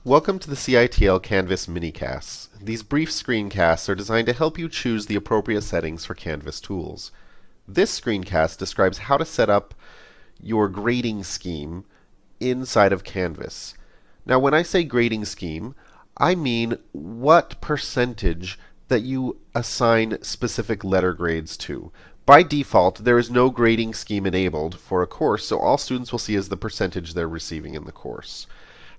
Welcome to the CITL Canvas minicasts. These brief screencasts are designed to help you choose the appropriate settings for Canvas tools. This screencast describes how to set up your grading scheme inside of Canvas. Now, when I say grading scheme, I mean what percentage that you assign specific letter grades to. By default, there is no grading scheme enabled for a course, so all students will see is the percentage they're receiving in the course.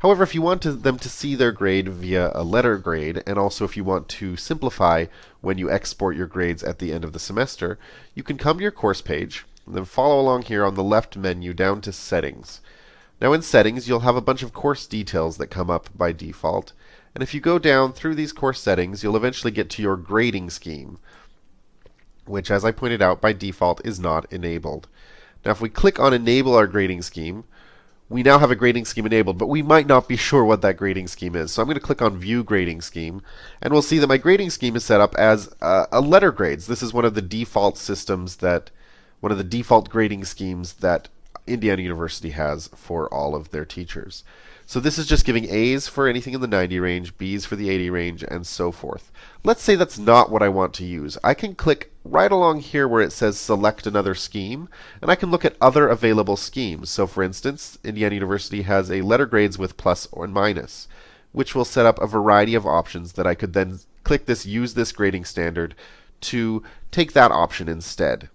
However, if you want them to see their grade via a letter grade, and also if you want to simplify when you export your grades at the end of the semester, you can come to your course page, and then follow along here on the left menu down to Settings. Now in Settings, you'll have a bunch of course details that come up by default, and if you go down through these course settings, you'll eventually get to your grading scheme, which, as I pointed out, by default is not enabled. Now if we click on Enable our grading scheme, we now have a grading scheme enabled, but we might not be sure what that grading scheme is. So I'm going to click on View Grading Scheme, and we'll see that my grading scheme is set up as a letter grades. This is one of the default grading schemes that Indiana University has for all of their teachers. So this is just giving A's for anything in the 90 range, B's for the 80 range, and so forth. Let's say that's not what I want to use. I can click right along here where it says Select Another Scheme, and I can look at other available schemes. So for instance, Indiana University has a letter grades with plus or minus, which will set up a variety of options that I could then click this Use This Grading Standard to take that option instead.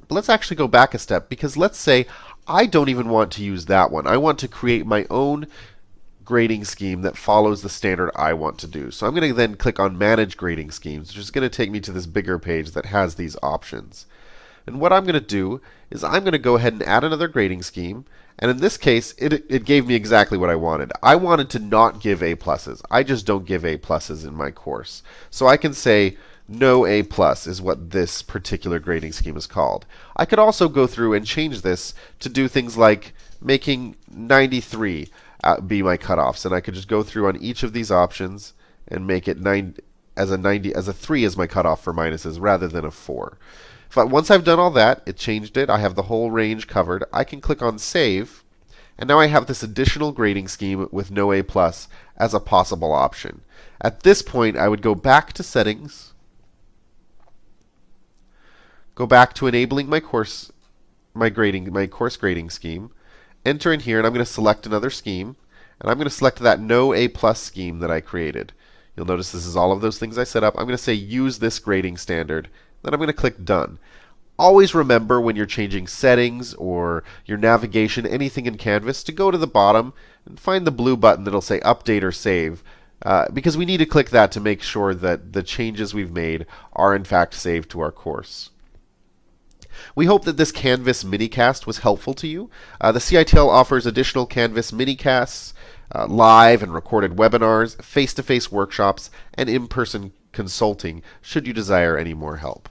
But let's actually go back a step, because let's say I don't even want to use that one. I want to create my own grading scheme that follows the standard I want to do. So I'm going to then click on Manage Grading Schemes, which is going to take me to this bigger page that has these options. And what I'm going to do is I'm going to go ahead and add another grading scheme. And in this case, it gave me exactly what I wanted. I wanted to not give A pluses. I just don't give A pluses in my course. So I can say no A plus is what this particular grading scheme is called. I could also go through and change this to do things like making 93 be my cutoffs, and I could just go through on each of these options and make it 90 as a 3 as my cutoff for minuses rather than a 4. Once I've done all that, it changed it, I have the whole range covered, I can click on Save, and now I have this additional grading scheme with no A plus as a possible option. At this point, I would go back to Settings, go back to enabling my course grading scheme, enter in here, and I'm going to select another scheme, and I'm going to select that no A plus scheme that I created. You'll notice this is all of those things I set up. I'm going to say Use This Grading Standard, then I'm going to click Done. Always remember when you're changing settings or your navigation, anything in Canvas, to go to the bottom and find the blue button that'll say Update or Save, because we need to click that to make sure that the changes we've made are in fact saved to our course. We hope that this Canvas minicast was helpful to you. The CITL offers additional Canvas minicasts, live and recorded webinars, face-to-face workshops, and in-person consulting should you desire any more help.